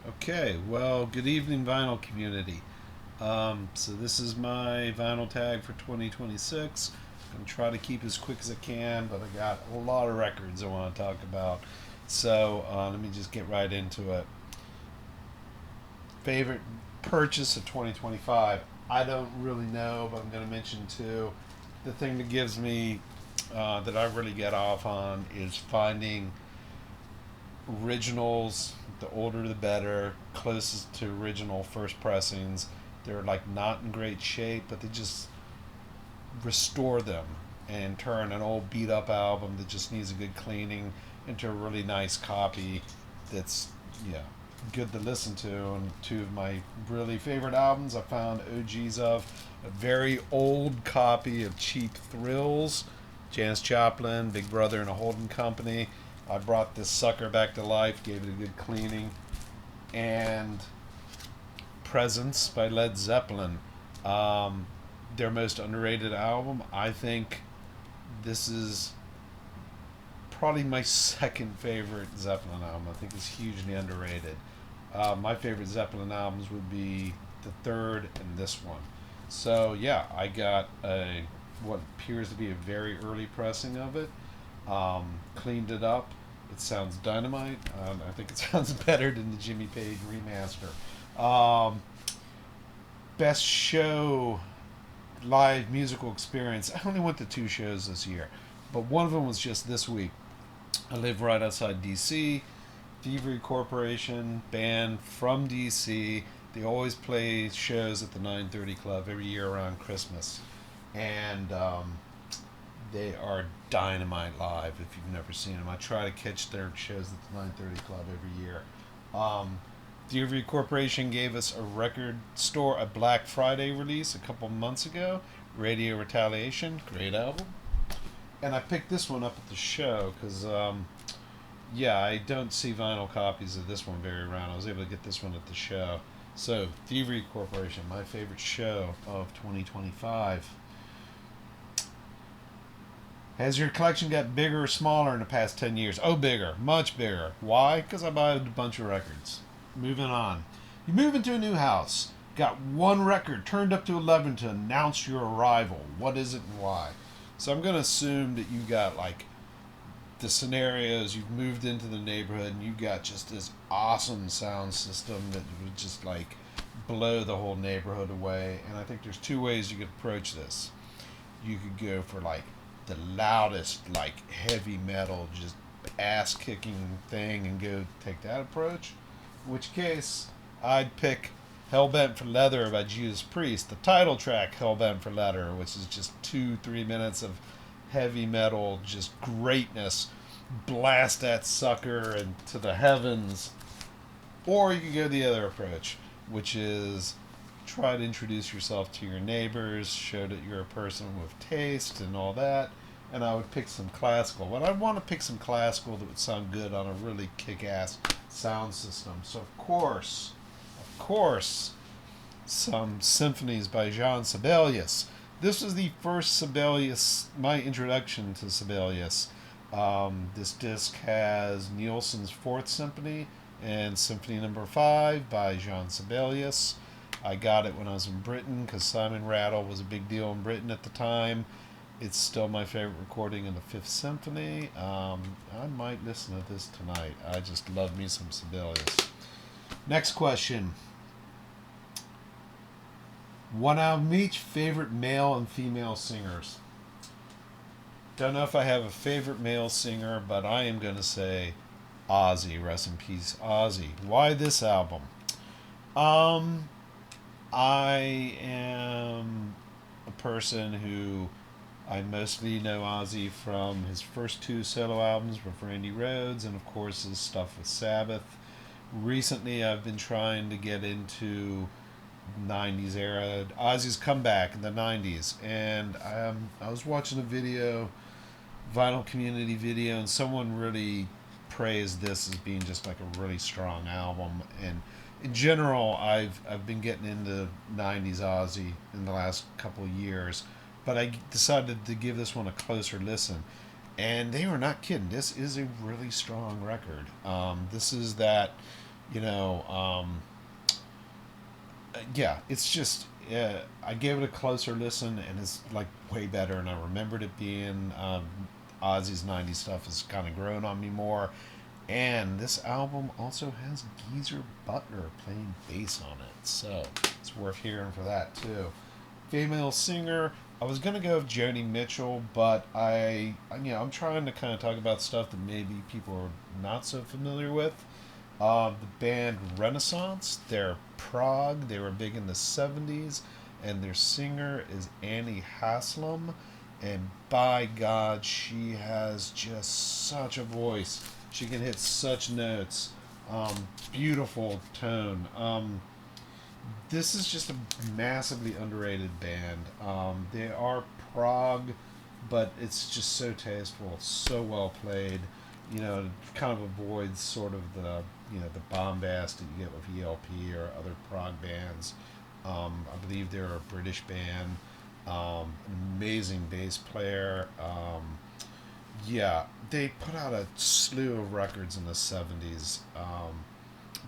Okay, well, good evening, vinyl community. So this is my vinyl tag for 2026. I'm gonna try to keep as quick as I can, but I got a lot of records I want to talk about. So let me just get right into it. Favorite purchase of 2025? I don't really know, but I'm gonna mention two. The thing that gives me that I really get off on is finding originals. The older the better, closest to original first pressings. They're like not in great shape, but they just restore them and turn an old beat up album that just needs a good cleaning into a really nice copy that's, yeah, good to listen to. And two of my really favorite albums I found OGs of: a very old copy of Cheap Thrills, Janis Joplin, Big Brother and a Holding Company. I brought this sucker back to life, gave it a good cleaning, and Presence by Led Zeppelin. Um, their most underrated album. I think this is probably my second favorite Zeppelin album. I think it's hugely underrated. My favorite Zeppelin albums would be the third and this one. So yeah, I got a what appears to be a very early pressing of it. Cleaned it up. It sounds dynamite. I think it sounds better than the Jimmy Page remaster. Um, Best show live musical experience. I only went to two shows this year, but one of them was just this week. I live right outside DC. Thievery Corporation, band from DC. They always play shows at the 930 Club every year around Christmas. And they are dynamite live if you've never seen them. I try to catch their shows at the 930 Club every year. Um, Thievery Corporation gave us a record store, a Black Friday release a couple months ago. Radio Retaliation, great album. And I picked this one up at the show because, yeah, I don't see vinyl copies of this one very around. I was able to get this one at the show. So, Thievery Corporation, my favorite show of 2025. Has your collection got bigger or smaller in the past 10 years? Oh, bigger, much bigger. Why? Because I bought a bunch of records. Moving on. You move into a new house, got one record turned up to 11 to announce your arrival. What is it and why? So I'm going to assume that you got like the scenarios, you've moved into the neighborhood and you got just this awesome sound system that would just like blow the whole neighborhood away. And I think there's two ways you could approach this. You could go for like the loudest, like heavy metal, just ass kicking thing and go take that approach. In which case, I'd pick Hellbent for Leather by Judas Priest, the title track Hellbent for Leather, which is just 2-3 minutes of heavy metal, just greatness. Blast that sucker into the heavens. Or you can go the other approach, which is try to introduce yourself to your neighbors, show that you're a person with taste and all that. And I would pick some classical. But I'd want to pick some classical that would sound good on a really kick ass sound system. So, of course, some symphonies by Jean Sibelius. This was the first Sibelius, my introduction to Sibelius. This disc has Nielsen's Fourth Symphony and Symphony Number 5 by Jean Sibelius. I got it when I was in Britain because Simon Rattle was a big deal in Britain at the time. It's still my favorite recording of the Fifth Symphony. I might listen to this tonight. I just love me some Sibelius. Next question. One album each, favorite male and female singers. Don't know if I have a favorite male singer, but I am going to say Ozzy. Rest in peace, Ozzy. Why this album? Um, I am a person who I mostly know Ozzy from his first two solo albums with Randy Rhoads and, of course, his stuff with Sabbath. Recently, I've been trying to get into 90s era, Ozzy's comeback in the 90s, and I was watching a video, vinyl community video, and someone really praised this as being just like a really strong album. And in general, I've been getting into 90s Ozzy in the last couple of years, but I decided to give this one a closer listen. And they were not kidding. This is a really strong record. This is that You know, yeah, it's just I gave it a closer listen, and it's like way better. And I remembered it being Ozzy's '90s stuff has kind of grown on me more. And this album also has Geezer Butler playing bass on it, so it's worth hearing for that too. Female singer, I was gonna go with Joni Mitchell, but I'm trying to kind of talk about stuff that maybe people are not so familiar with. The band Renaissance, they're prog. They were big in the '70s, and their singer is Annie Haslam, and by God, she has just such a voice. She can hit such notes. Beautiful tone. This is just a massively underrated band. They are prog, but it's just so tasteful, so well played. It kind of avoids sort of the bombast that you get with ELP or other prog bands. I believe they're a British band. An amazing bass player. Yeah, they put out a slew of records in the '70s.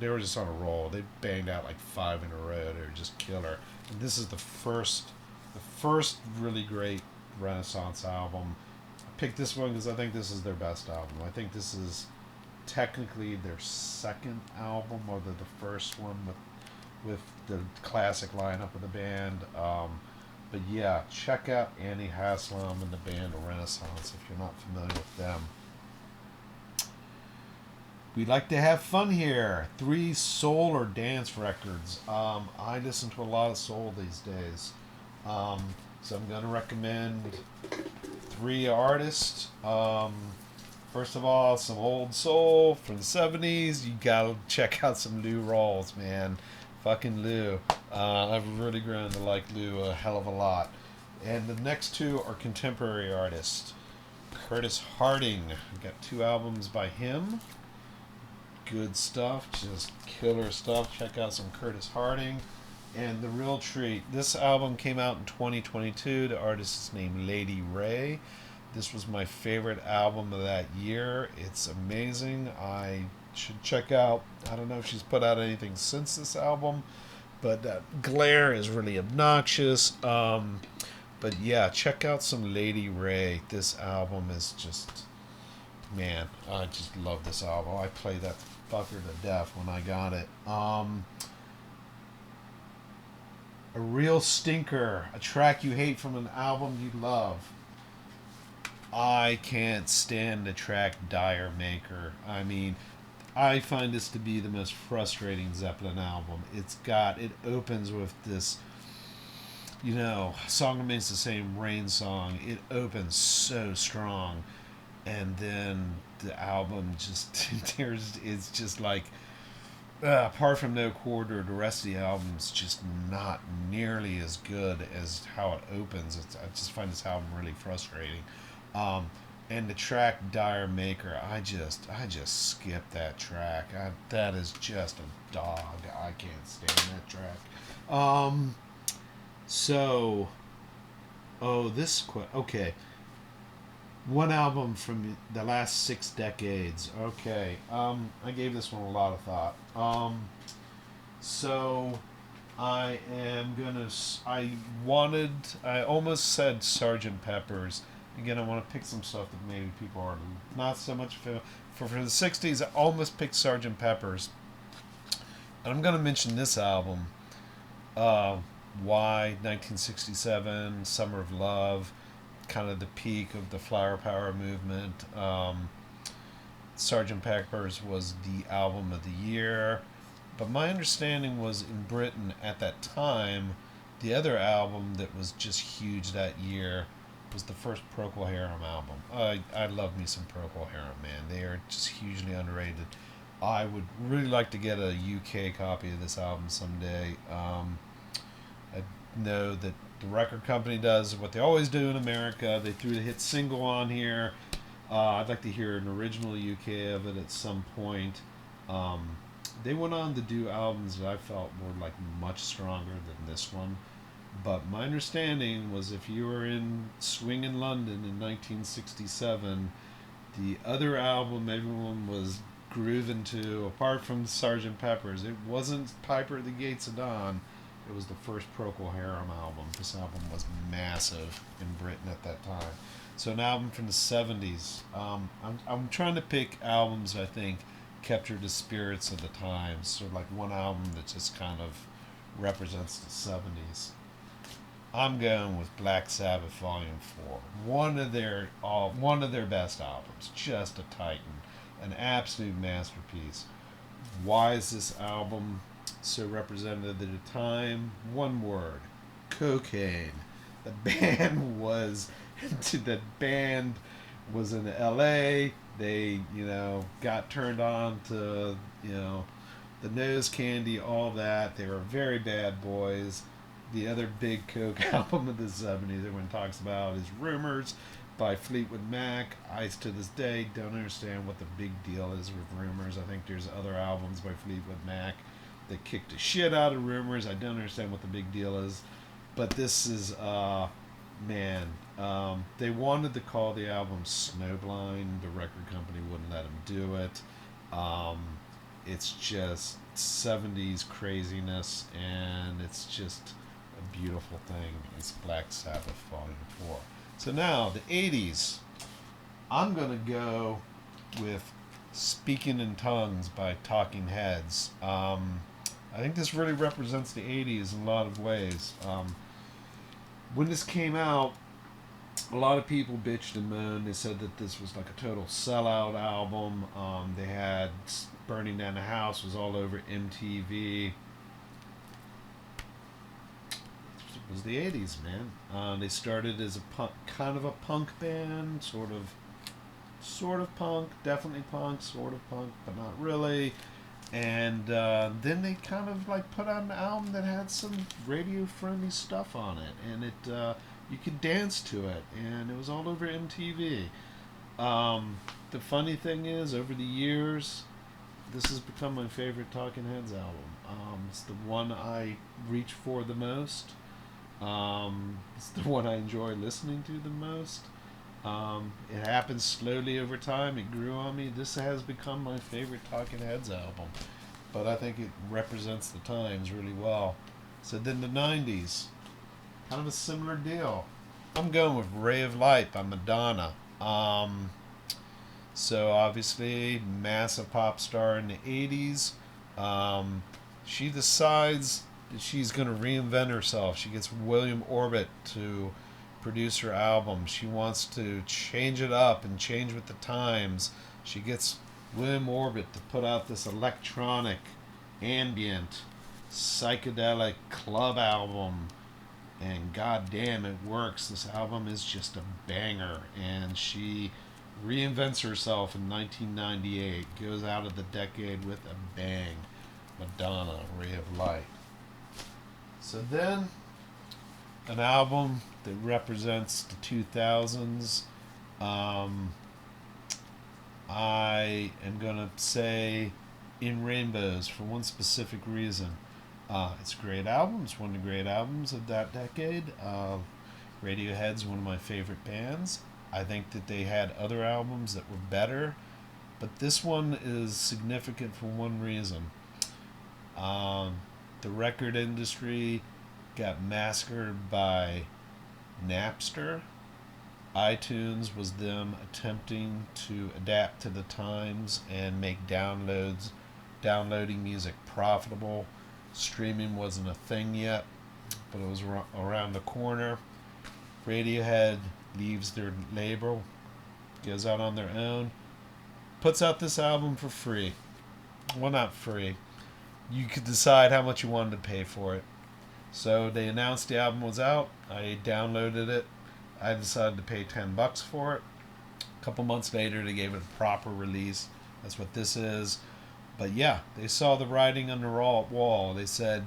They were just on a roll. They banged out like five in a row. They were just killer. And this is the first really great Renaissance album. I picked this one because I think this is their best album. I think this is technically their second album, or the first one with the classic lineup of the band. But yeah, check out Annie Haslam and the band Renaissance if you're not familiar with them. We like to have fun here. Three soul or dance records. I listen to a lot of soul these days. Um, so I'm going to recommend three artists. First of all, some old soul from the '70s. You gotta check out some Lou Rawls, man. Fucking Lou. I've really grown to like Lou a hell of a lot. And the next two are contemporary artists. Curtis Harding. We got two albums by him. Good stuff, just killer stuff. Check out some Curtis Harding. And the real treat. This album came out in 2022. The artist is named Lady Ray. This was my favorite album of that year. It's amazing. I should check out. I don't know if she's put out anything since this album, but Glare is really obnoxious. But yeah, check out some Lady Ray. This album is just, man, I just love this album. I played that fucker to death when I got it. A real stinker, a track you hate from an album you love. I can't stand the track Dire Maker. I mean, I find this to be the most frustrating Zeppelin album. It opens with this, song remains the same, Rain Song. It opens so strong, and then the album just, it's just like, apart from No Quarter, the rest of the album's just not nearly as good as how it opens. I just find this album really frustrating. Um, and the track Dire Maker, I just skip that track. That is just a dog. I can't stand that track. So, oh, okay. One album from the last 6 decades. Okay. I gave this one a lot of thought. So I am gonna. I almost said Sergeant Pepper's. Again, I want to pick some stuff that maybe people are not so much for the '60s. I almost picked Sergeant Pepper's, and I'm gonna mention this album. Uh, Why 1967, Summer of Love, kind of the peak of the Flower Power movement. Sergeant Pepper's was the album of the year. But my understanding was in Britain at that time, the other album that was just huge that year was the first Procol Harum album. I love me some Procol Harum, man. They are just hugely underrated. I would really like to get a UK copy of this album someday. I know that the record company does what they always do in America. They threw the hit single on here. I'd like to hear an original UK of it at some point. Um, they went on to do albums that I felt were like much stronger than this one. But my understanding was if you were in swing in London in 1967, the other album everyone was grooving to, apart from Sgt. Pepper's, it wasn't Piper at the Gates of Dawn. It was the first Procol Harum album. This album was massive in Britain at that time. So an album from the 70s. I'm trying to pick albums I think captured the spirits of the times. So like one album that just kind of represents the 70s. I'm going with Black Sabbath Volume 4. One of their best albums. Just a titan. An absolute masterpiece. Why is this album so representative at the time? One word: cocaine. The band was the band was in LA. They, got turned on to, the nose candy, all that. They were very bad boys. The other big coke album of the 70s everyone talks about is Rumors by Fleetwood Mac. I, to this day, don't understand what the big deal is with Rumors. I think there's other albums by Fleetwood Mac that kicked the shit out of Rumors. I don't understand what the big deal is. But this is, man, they wanted to call the album Snowblind. The record company wouldn't let them do it. It's just 70s craziness, and it's just a beautiful thing. It's Black Sabbath Volume 4. So now, the 80s. I'm going to go with Speaking in Tongues by Talking Heads. I think this really represents the 80s in a lot of ways. When this came out, a lot of people bitched and moaned. They said that this was like a total sellout album. They had Burning Down the House was all over MTV. It was the 80s, man. They started as a punk, kind of a punk band, sort of punk, definitely punk, sort of punk, but not really. And then they kind of like put out an album that had some radio-friendly stuff on it, and it you could dance to it, and it was all over MTV. The funny thing is, over the years, this has become my favorite Talking Heads album. It's the one I reach for the most. It's the one I enjoy listening to the most. It happened slowly over time. It grew on me. This has become my favorite Talking Heads album. But I think it represents the times really well. So then the 90s. Kind of a similar deal. I'm going with Ray of Light by Madonna. So obviously, massive pop star in the 80s. She decides that she's going to reinvent herself. She gets William Orbit to produce her album. She wants to change it up and change with the times. She gets William Orbit to put out this electronic, ambient, psychedelic club album. And goddamn, it works. This album is just a banger. And she reinvents herself in 1998. Goes out of the decade with a bang. Madonna, Ray of Light. So then, an album that represents the 2000s. I am going to say In Rainbows for one specific reason. It's a great album. It's one of the great albums of that decade. Radiohead's one of my favorite bands. I think that they had other albums that were better, but this one is significant for one reason. The record industry got massacred by Napster. iTunes was them attempting to adapt to the times and make downloading music profitable. Streaming wasn't a thing yet, but it was around the corner. Radiohead leaves their label, goes out on their own, puts out this album for free. Well, not free. You could decide how much you wanted to pay for it. So they announced the album was out. I downloaded it. I decided to pay $10 for it. A couple months later, they gave it a proper release. That's what this is. But yeah, they saw the writing on the wall. They said,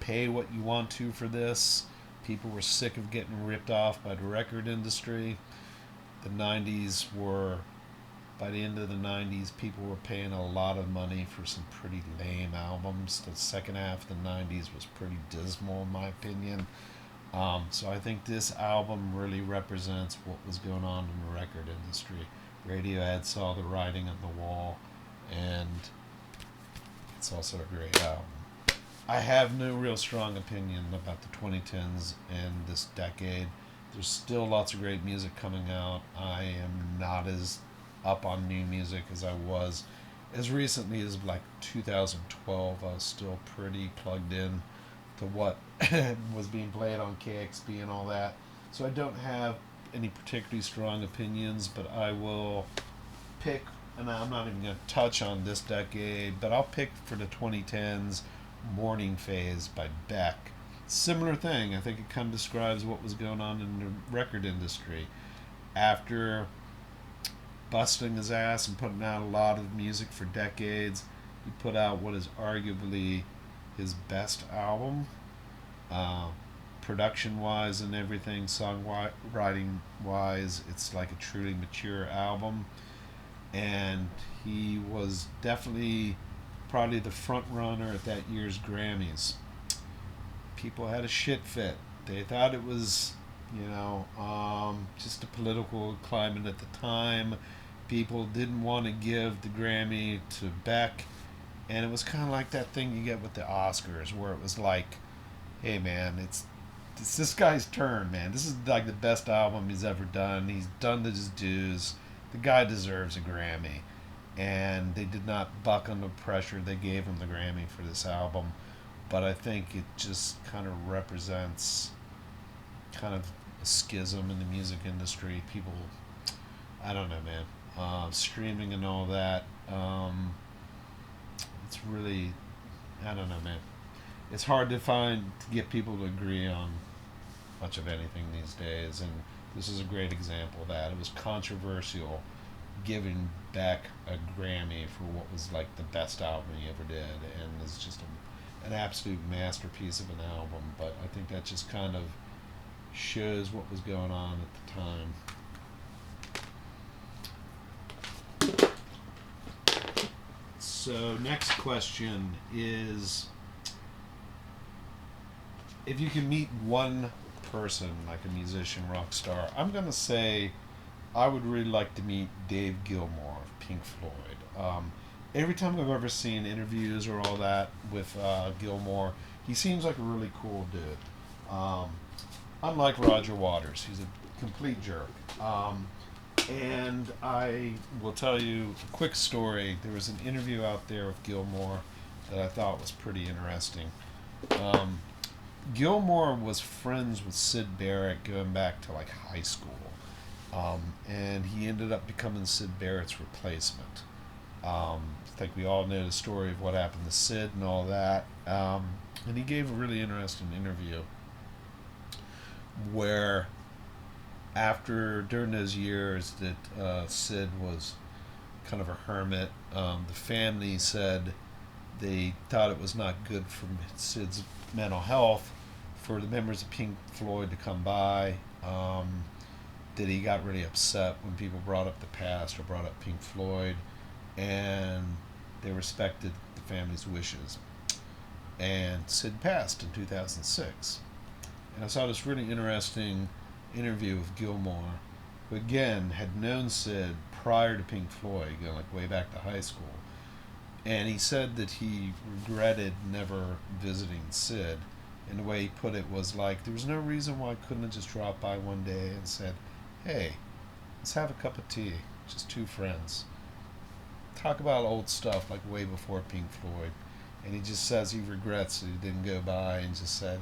pay what you want to for this. People were sick of getting ripped off by the record industry. The 90s were, by the end of the 90s, people were paying a lot of money for some pretty lame albums. The second half of the 90s was pretty dismal, in my opinion. So I think this album really represents what was going on in the record industry. Radiohead saw the writing on the wall, and it's also a great album. I have no real strong opinion about the 2010s and this decade. There's still lots of great music coming out. I am not as up on new music as I was as recently as like 2012. I was still pretty plugged in to what was being played on KXP and all that. So I don't have any particularly strong opinions, but I will pick, and I'm not even going to touch on this decade, but I'll pick for the 2010s Morning Phase by Beck. Similar thing. I think it kind of describes what was going on in the record industry. After busting his ass and putting out a lot of music for decades, he put out what is arguably his best album, uh, production wise and everything, songwriting wise. It's like a truly mature album, and he was definitely probably the front runner at that year's Grammys. People had a shit fit. They thought it was, just a political climate at the time. People didn't want to give the Grammy to Beck, and it was kind of like that thing you get with the Oscars, where it was like, "Hey, man, it's this guy's turn, man. This is like the best album he's ever done. He's done his dues. The guy deserves a Grammy." And they did not buck under pressure. They gave him the Grammy for this album. But I think it just kind of represents kind of a schism in the music industry. People, I don't know, man. Streaming and all that. It's really, I don't know, man. It's hard to get people to agree on much of anything these days. And this is a great example of that. It was controversial giving Beck a Grammy for what was like the best album he ever did, and it's just an absolute masterpiece of an album. But I think that just kind of shows what was going on at the time. So next question is, if you can meet one person, like a musician, rock star, I'm gonna say I would really like to meet Dave Gilmour of Pink Floyd. Every time I've ever seen interviews or all that with Gilmour, he seems like a really cool dude. Unlike Roger Waters, he's a complete jerk. And I will tell you a quick story. There was an interview out there with Gilmour that I thought was pretty interesting. Um, Gilmour was friends with Syd Barrett going back to like high school. And he ended up becoming Syd Barrett's replacement. I think we all know the story of what happened to Syd and all that. And he gave a really interesting interview where, during those years that Syd was kind of a hermit, the family said they thought it was not good for Syd's mental health for the members of Pink Floyd to come by. That he got really upset when people brought up the past or brought up Pink Floyd, and they respected the family's wishes. And Syd passed in 2006. And I saw this really interesting interview with Gilmour, who again had known Syd prior to Pink Floyd, going like way back to high school. And he said that he regretted never visiting Syd. And the way he put it was like, there was no reason why I couldn't have just dropped by one day and said, "Hey, let's have a cup of tea, just two friends. Talk about old stuff like way before Pink Floyd." And he just says he regrets that he didn't go by and just said,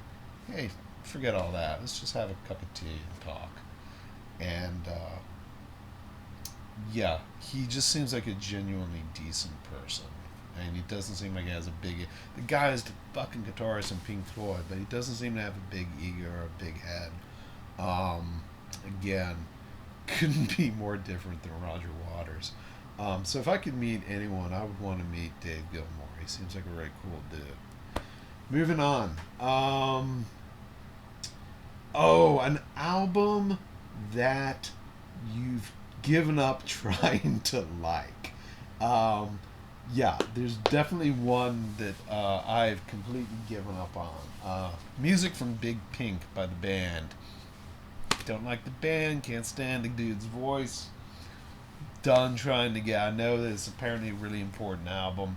"Hey, forget all that. Let's just have a cup of tea and talk." And yeah, he just seems like a genuinely decent person. And he doesn't seem like he has a big... The guy is the fucking guitarist in Pink Floyd, but he doesn't seem to have a big ego or a big head. Again, couldn't be more different than Roger Waters. So if I could meet anyone, I would want to meet Dave Gilmour. He seems like a really cool dude. Moving on. An album that you've given up trying to like. Yeah, there's definitely one that I've completely given up on. Music from Big Pink by the band. Don't like the band, can't stand the dude's voice. done trying to get. I know that it's apparently a really important album.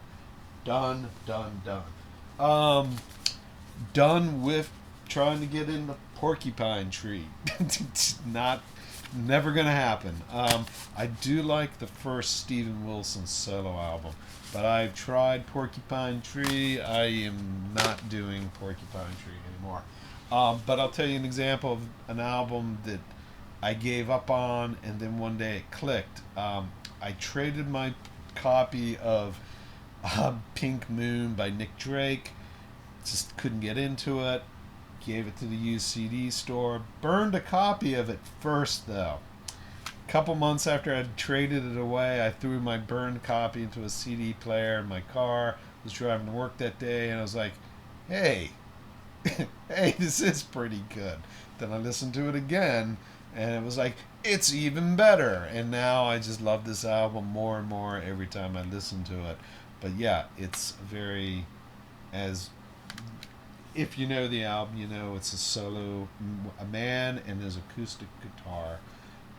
Done, done, done. Um, Done with trying to get in the Porcupine Tree. Not, never gonna happen. I do like the first Steven Wilson solo album, but I've tried Porcupine Tree. I am not doing Porcupine Tree anymore. But I'll tell you an example of an album that I gave up on, and then one day it clicked. I traded my copy of Pink Moon by Nick Drake. Just couldn't get into it. Gave it to the used CD store. Burned a copy of it first, though. A couple months after I'd traded it away, I threw my burned copy into a CD player in my car. Was driving to work that day, and I was like, hey, hey, this is pretty good. Then I listened to it again, and it was like, it's even better. And now I just love this album more and more every time I listen to it. But yeah, it's very, as if you know the album, you know it's a solo, a man and his acoustic guitar,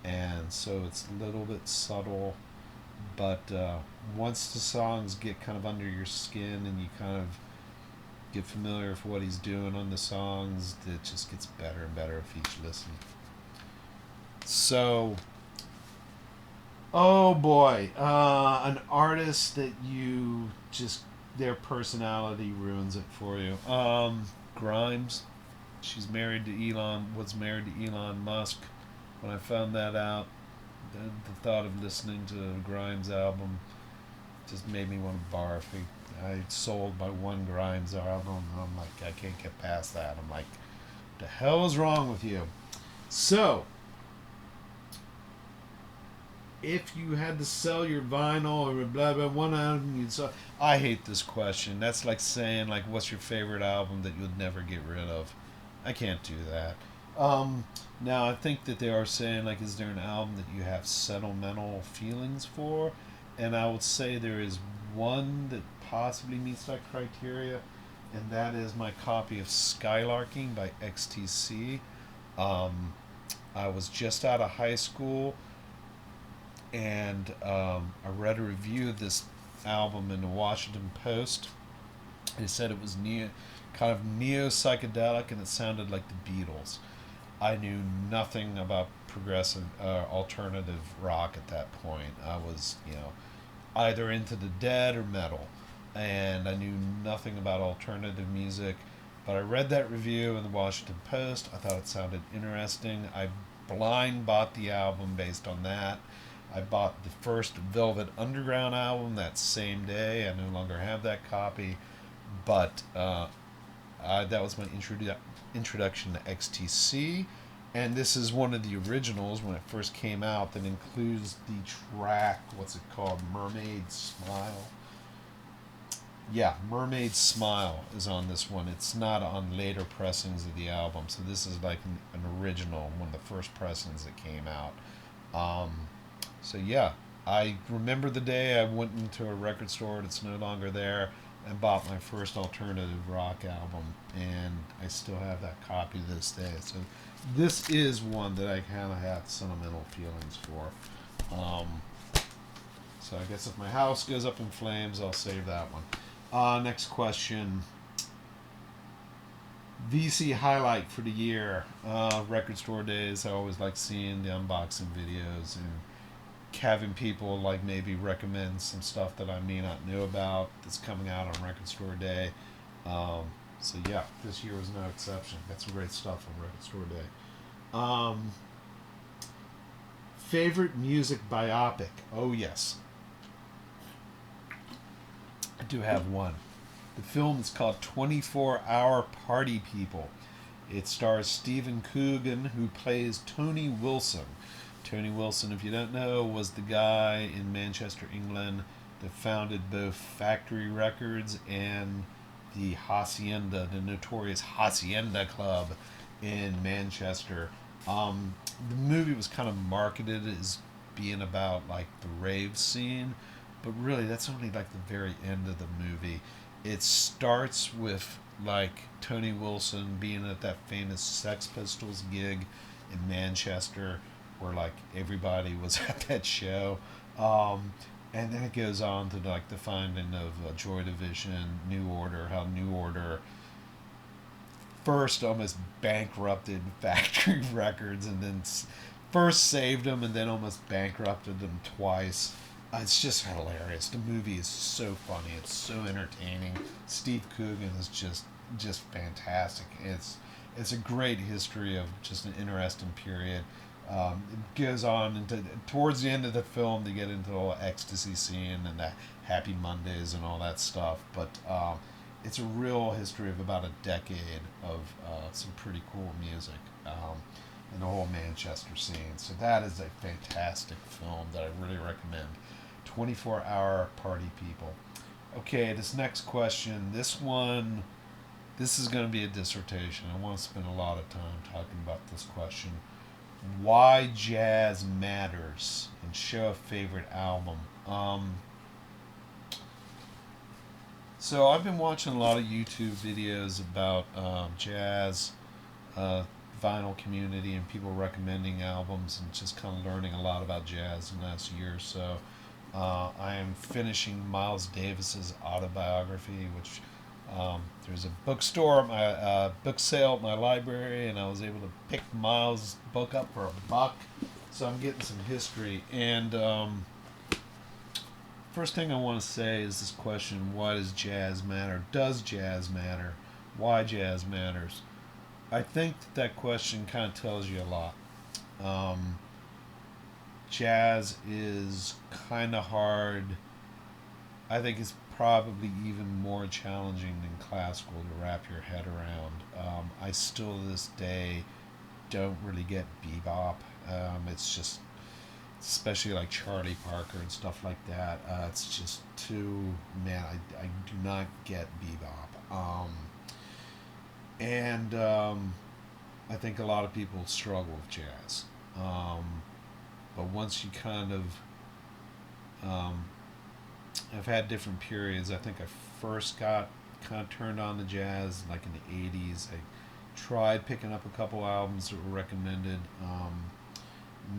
and so it's a little bit subtle. But once the songs get kind of under your skin and you kind of get familiar with what he's doing on the songs, it just gets better and better with each listen. So, oh boy, an artist that you just, their personality ruins it for you. Grimes. She's married to Elon. Was married to Elon Musk. When I found that out, the thought of listening to the Grimes album just made me want to barf. I sold my one Grimes album, and I'm like, I can't get past that. I'm like, the hell is wrong with you? So, if you had to sell your vinyl or blah blah one album you'd sell, I hate this question. That's like saying like, what's your favorite album that you'd never get rid of? I can't do that. Now I think that they are saying like, is there an album that you have sentimental feelings for? And I would say there is one that possibly meets that criteria, and that is my copy of Skylarking by XTC. I was just out of high school, and I read a review of this album in the Washington Post. They said it was kind of neo psychedelic, and it sounded like the Beatles. I knew nothing about progressive alternative rock at that point. I was, either into the Dead or metal, and I knew nothing about alternative music. But I read that review in the Washington Post. I thought it sounded interesting. I blind bought the album based on that. I bought the first Velvet Underground album that same day. I no longer have that copy, but that was my introduction to XTC. And this is one of the originals when it first came out that includes the track, what's it called? Mermaid Smile. Yeah, Mermaid Smile is on this one. It's not on later pressings of the album. So this is like an original, one of the first pressings that came out. So yeah, I remember the day I went into a record store that's no longer there and bought my first alternative rock album, and I still have that copy to this day. So this is one that I kind of have sentimental feelings for. So I guess if my house goes up in flames, I'll save that one. Next question. VC highlight for the year. Record store days. I always like seeing the unboxing videos and having people like maybe recommend some stuff that I may not know about that's coming out on record store day. So yeah, this year was no exception. Got some great stuff on record store day. Favorite music biopic? Oh yes, I do have one. The film is called 24-Hour Party People. It stars Stephen Coogan, who plays Tony Wilson. Tony Wilson, if you don't know, was the guy in Manchester, England, that founded both Factory Records and the Hacienda, the notorious Hacienda Club in Manchester. The movie was kind of marketed as being about like the rave scene, but really that's only like the very end of the movie. It starts with like Tony Wilson being at that famous Sex Pistols gig in Manchester, where like everybody was at that show. Um, and then it goes on to like the finding of Joy Division, New Order, how New Order first almost bankrupted Factory Records, and then first saved them, and then almost bankrupted them twice. It's just hilarious. The movie is so funny. It's so entertaining. Steve Coogan is just fantastic. It's a great history of just an interesting period. It goes on into towards the end of the film to get into the whole ecstasy scene and the Happy Mondays and all that stuff. But it's a real history of about a decade of some pretty cool music and the whole Manchester scene. So that is a fantastic film that I really recommend. 24-hour party people. Okay, this next question. This is going to be a dissertation. I want to spend a lot of time talking about this question. Why jazz matters, and show a favorite album. So I've been watching a lot of YouTube videos about jazz, uh, vinyl community, and people recommending albums, and just kind of learning a lot about jazz in the last year or so. I am finishing Miles Davis's autobiography, which there's a bookstore, my book sale at my library, and I was able to pick Miles' book up for $1. So I'm getting some history. And first thing I want to say is this question: why does jazz matter? Does jazz matter? Why jazz matters? I think that question kind of tells you a lot. Um, Jazz is kind of hard. I think it's probably even more challenging than classical to wrap your head around. I still to this day don't really get bebop. It's just, especially like Charlie Parker and stuff like that. It's just too, man, I do not get bebop. And I think a lot of people struggle with jazz. But once you kind of, um, I've had different periods. I think I first got kind of turned on to jazz like in the 80s. I tried picking up a couple albums that were recommended.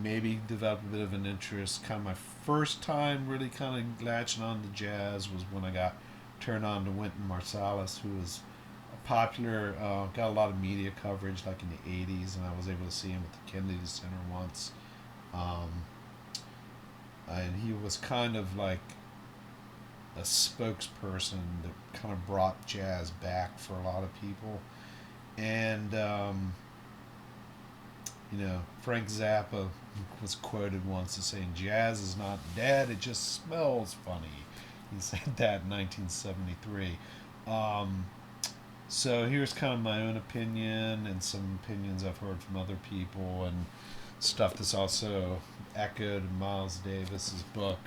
Maybe developed a bit of an interest. Kind of my first time really kind of latching on to jazz was when I got turned on to Wynton Marsalis, who was a popular, got a lot of media coverage like in the 80s, and I was able to see him at the Kennedy Center once. Um, and he was kind of like a spokesperson that kind of brought jazz back for a lot of people. And, Frank Zappa was quoted once as saying, "Jazz is not dead, it just smells funny." He said that in 1973. Um, so here's kind of my own opinion and some opinions I've heard from other people and stuff that's also echoed in Miles Davis's book.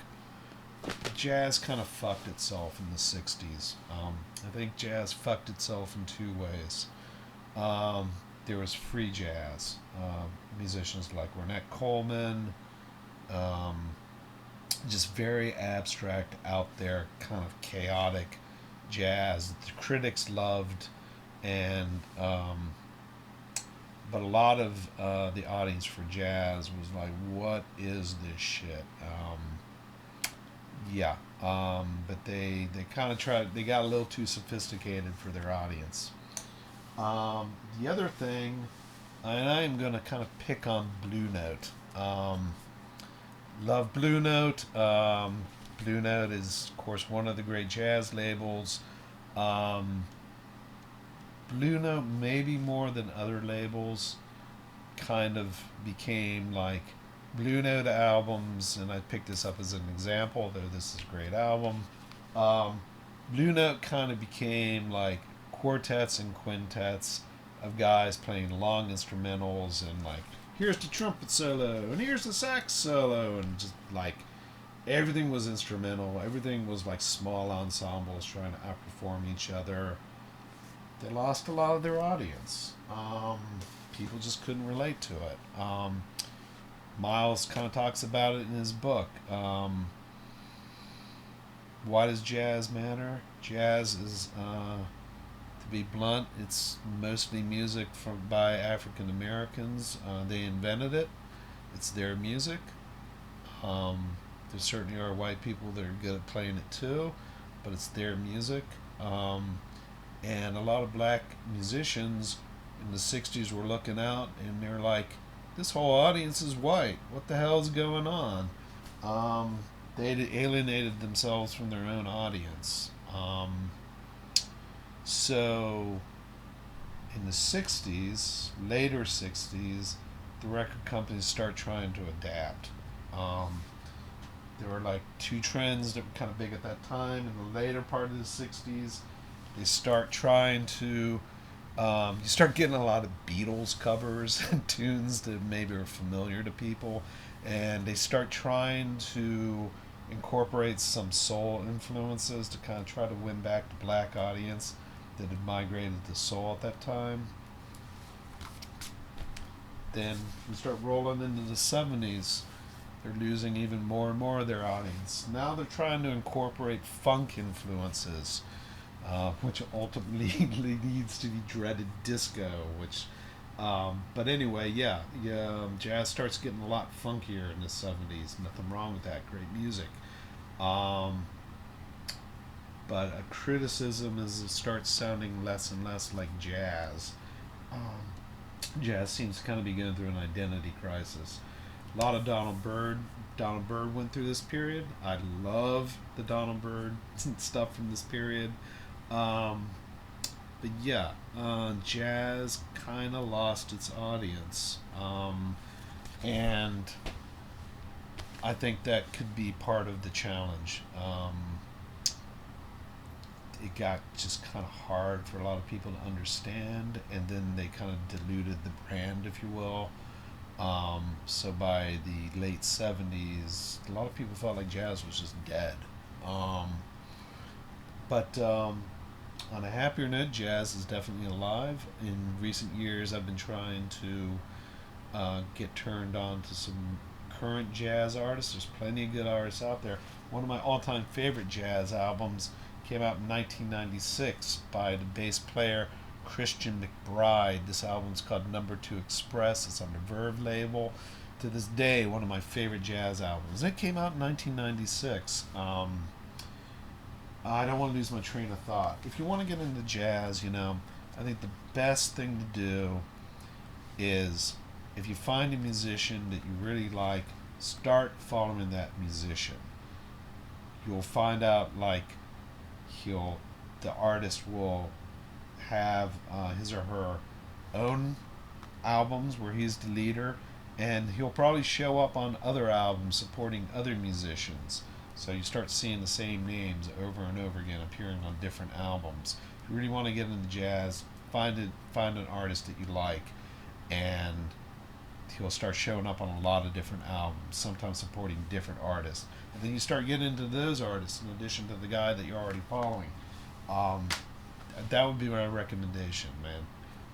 Jazz kind of fucked itself in the 60s. I think jazz fucked itself in two ways. There was free jazz. Musicians like Ornette Coleman, um, just very abstract, out there, kind of chaotic jazz that the critics loved, and but a lot of the audience for jazz was like, "What is this shit?" Yeah, but they kind of tried. They got a little too sophisticated for their audience. The other thing, and I am going to kind of pick on Blue Note. Love Blue Note. Blue Note is, of course, one of the great jazz labels. Um, Blue Note, maybe more than other labels, kind of became like Blue Note albums, and I picked this up as an example, though this is a great album. Um, Blue Note kind of became like quartets and quintets of guys playing long instrumentals, and like, here's the trumpet solo, and here's the sax solo, and just like everything was instrumental. Everything was like small ensembles trying to outperform each other. They lost a lot of their audience. People just couldn't relate to it. Miles kind of talks about it in his book. Why does jazz matter? Jazz is, to be blunt, it's mostly music by African Americans. They invented it. It's their music. Um, There certainly are white people that are good at playing it too, but it's their music. Um, and a lot of black musicians in the 60s were looking out and they're like, this whole audience is white. What the hell is going on? Um, they alienated themselves from their own audience. So in the 60s, later 60s, the record companies start trying to adapt. Um, there were like two trends that were kind of big at that time. In the later part of the 60s, they start trying to you start getting a lot of Beatles covers and tunes that maybe are familiar to people, and they start trying to incorporate some soul influences to kind of try to win back the black audience that had migrated to soul at that time. Then we start rolling into the 70s. They're losing even more and more of their audience. Now they're trying to incorporate funk influences, which ultimately leads to the dreaded disco. But anyway, yeah, jazz starts getting a lot funkier in the 70s. Nothing wrong with that. Great music. Um, but a criticism is it starts sounding less and less like jazz. Um, Jazz seems to kind of be going through an identity crisis. A lot of Donald Byrd. Donald Byrd went through this period. I love the Donald Byrd stuff from this period. Um, but yeah, jazz kind of lost its audience. And I think that could be part of the challenge. It got just kind of hard for a lot of people to understand, and then they kind of diluted the brand, if you will. So by the late 70s, a lot of people felt like jazz was just dead. Um, but on a happier note, jazz is definitely alive. In recent years, I've been trying to get turned on to some current jazz artists. There's plenty of good artists out there. One of my all time favorite jazz albums came out in 1996 by the bass player Christian McBride. This album's called Number Two Express. It's on the Verve label. To this day, one of my favorite jazz albums. It came out in 1996. I don't want to lose my train of thought. If you want to get into jazz, I think the best thing to do is if you find a musician that you really like, start following that musician. You'll find out like he'll the artist will have his or her own albums where he's the leader, and he'll probably show up on other albums supporting other musicians. So you start seeing the same names over and over again appearing on different albums. If you really want to get into jazz, find an artist that you like, and he'll start showing up on a lot of different albums, sometimes supporting different artists. And then you start getting into those artists in addition to the guy that you're already following. Um, that would be my recommendation, man.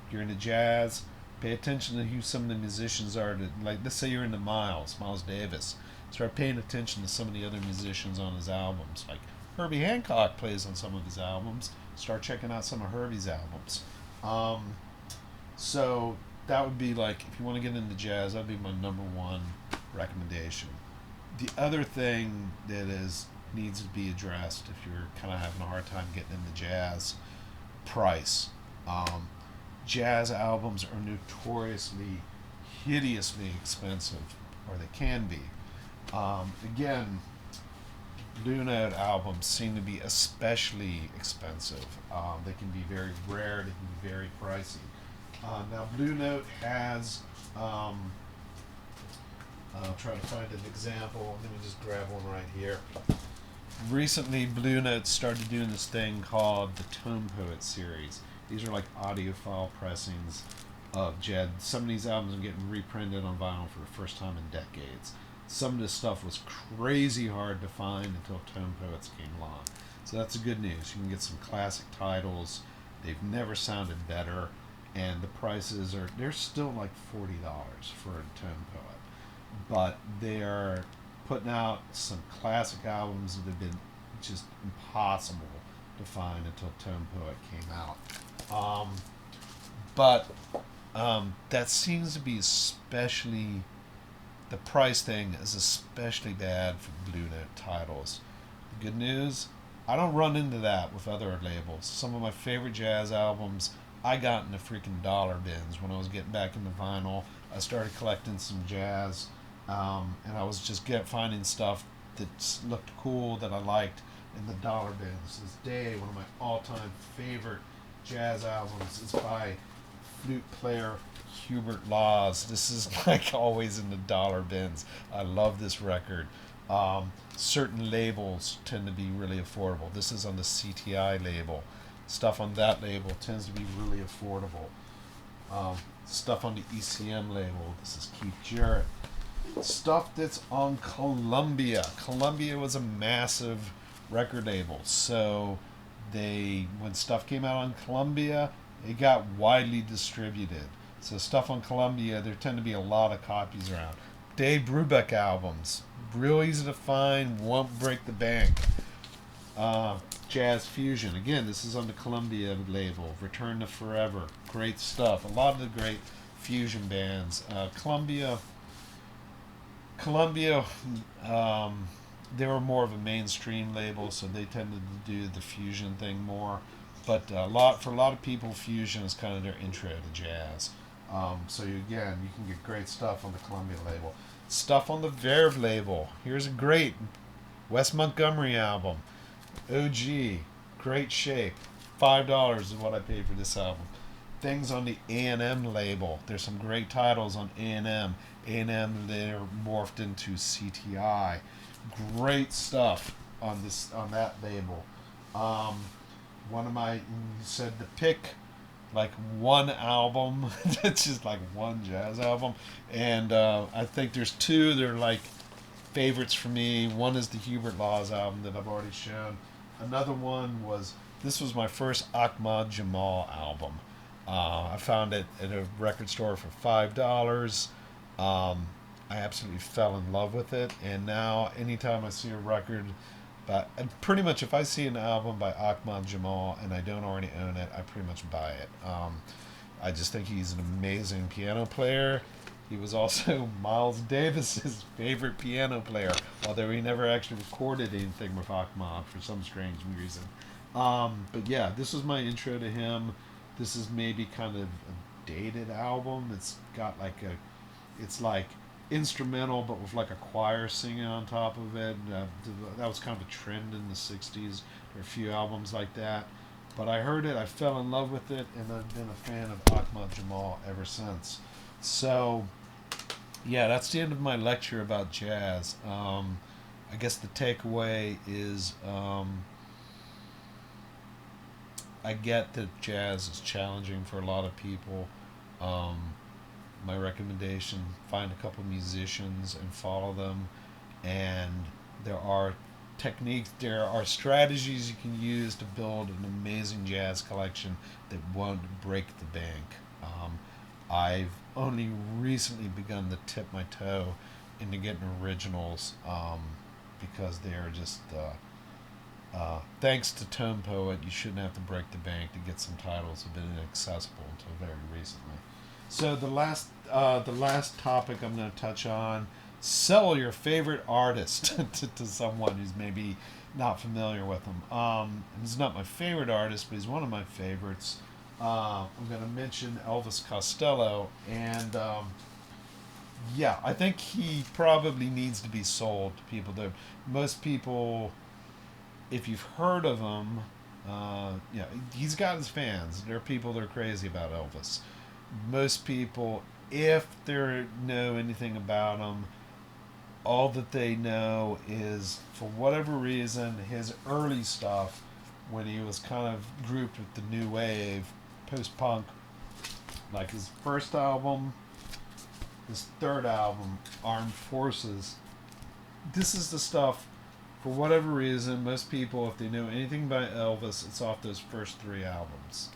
If you're into jazz, pay attention to who some of the musicians are. Like, let's say you're into Miles Davis. Start paying attention to some of the other musicians on his albums. Like Herbie Hancock plays on some of his albums. Start checking out some of Herbie's albums. So that would be like, if you want to get into jazz, that would be my number one recommendation. The other thing that needs to be addressed if you're kind of having a hard time getting into jazz, price. Um, Jazz albums are notoriously, hideously expensive, or they can be. Again, Blue Note albums seem to be especially expensive. They can be very rare, they can be very pricey. Now, Blue Note has, I'll try to find an example. Let me just grab one right here. Recently, Blue Note started doing this thing called the Tone Poet series. These are like audiophile pressings of Jed. Some of these albums are getting reprinted on vinyl for the first time in decades. Some of this stuff was crazy hard to find until Tone Poets came along. So that's the good news. You can get some classic titles. They've never sounded better. And the prices they're still like $40 for a Tone Poet. But they are putting out some classic albums that have been just impossible to find until Tone Poet came out. But that seems to be especially The price thing is especially bad for Blue Note titles. The good news, I don't run into that with other labels. Some of my favorite jazz albums I got in the freaking dollar bins when I was getting back into vinyl. I started collecting some jazz, and I was just finding stuff that looked cool that I liked in the dollar bins. This day, one of my all-time favorite jazz albums is by flute player Hubert Laws. This is like always in the dollar bins. I love this record. Certain labels tend to be really affordable. This is on the CTI label. Stuff on that label tends to be really affordable. Stuff on the ECM label. This is Keith Jarrett. Stuff that's on Columbia. Columbia was a massive record label, so when stuff came out on Columbia, it got widely distributed. So stuff on Columbia, there tend to be a lot of copies around. Dave Brubeck albums, real easy to find, won't break the bank. Jazz Fusion, again, this is on the Columbia label. Return to Forever, great stuff. A lot of the great fusion bands. Columbia, they were more of a mainstream label, so they tended to do the fusion thing more. But for a lot of people, fusion is kind of their intro to jazz. So you can get great stuff on the Columbia label. Stuff on the Verve label. Here's a great Wes Montgomery album. OG, great shape. $5 is what I paid for this album. Things on the A&M label. There's some great titles on A&M. A&M later morphed into CTI. Great stuff on that label. You said to pick like one album. It's just like one jazz album, and I think there's two that are like favorites for me. One is the Hubert Laws album that I've already shown. Another one this was my first Ahmad Jamal album. I found it at a record store for $5. I absolutely fell in love with it, and now anytime I see a record, pretty much if I see an album by Ahmad Jamal and I don't already own it, I pretty much buy it. I just think he's an amazing piano player. He was also Miles Davis's favorite piano player, although he never actually recorded anything with Ahmad for some strange reason. But yeah, this was my intro to him. This is maybe kind of a dated album. It's like instrumental, but with like a choir singing on top of it. That was kind of a trend in the '60s. There are a few albums like that. But I heard it, I fell in love with it, and I've been a fan of Ahmad Jamal ever since. So, yeah, that's the end of my lecture about jazz. I guess the takeaway is I get that jazz is challenging for a lot of people. My recommendation, find a couple musicians and follow them. And there are strategies you can use to build an amazing jazz collection that won't break the bank. I've only recently begun to tip my toe into getting originals because they're just thanks to Tone Poet, you shouldn't have to break the bank to get some titles that have been inaccessible until very recently. So the last topic I'm going to touch on: sell your favorite artist to someone who's maybe not familiar with them. He's not my favorite artist, but he's one of my favorites. I'm going to mention Elvis Costello, and I think he probably needs to be sold to people. Most people, if you've heard of him, he's got his fans. There are people that are crazy about Elvis. Most people, if they know anything about him, all that they know is, for whatever reason, his early stuff, when he was kind of grouped with the new wave, post-punk, like his first album, his third album, Armed Forces. This is the stuff, for whatever reason, most people, if they know anything about Elvis, it's off those first three albums.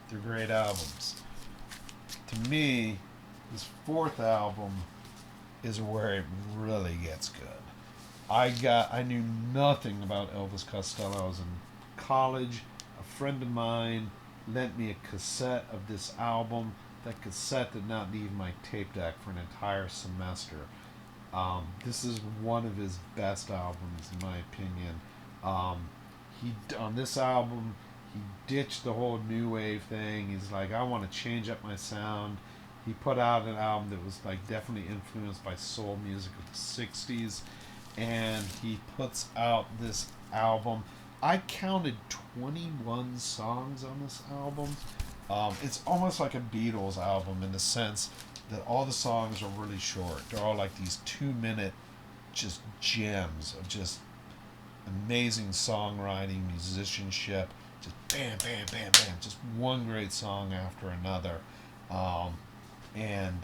They're great albums. To me, his fourth album is where it really gets good. I knew nothing about Elvis Costello. I was in college. A friend of mine lent me a cassette of this album. That cassette did not leave my tape deck for an entire semester. This is one of his best albums, in my opinion. Um, he on this album, he ditched the whole new wave thing. He's like, I want to change up my sound. He put out an album that was like definitely influenced by soul music of the '60s, and he puts out this album. I counted 21 songs on this album. It's almost like a Beatles album in the sense that all the songs are really short. They're all like these 2 minute just gems of just amazing songwriting, musicianship, just bam, bam, bam, bam, just one great song after another. Um, and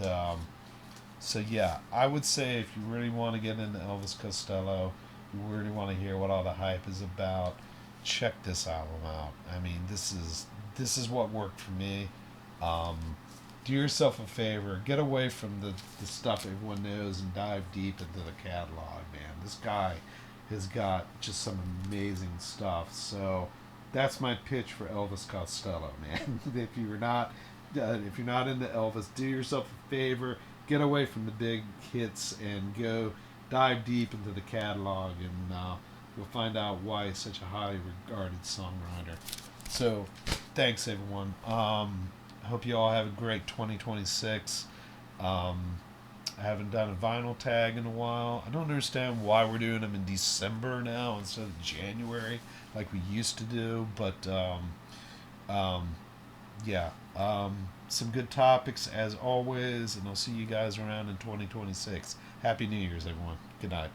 So yeah, I would say if you really want to get into Elvis Costello, you really want to hear what all the hype is about, check this album out. I mean, this is what worked for me. Um, do yourself a favor, get away from the stuff everyone knows and dive deep into the catalog, man. This guy has got just some amazing stuff. So that's my pitch for Elvis Costello, man. If you're not into Elvis, do yourself a favor, get away from the big hits and go dive deep into the catalog, and you'll find out why he's such a highly regarded songwriter. So, thanks everyone. I hope you all have a great 2026. Um, I haven't done a vinyl tag in a while. I don't understand why we're doing them in December now instead of January like we used to do, but um, yeah. Some good topics as always, and I'll see you guys around in 2026. Happy New Year's, everyone. Good night.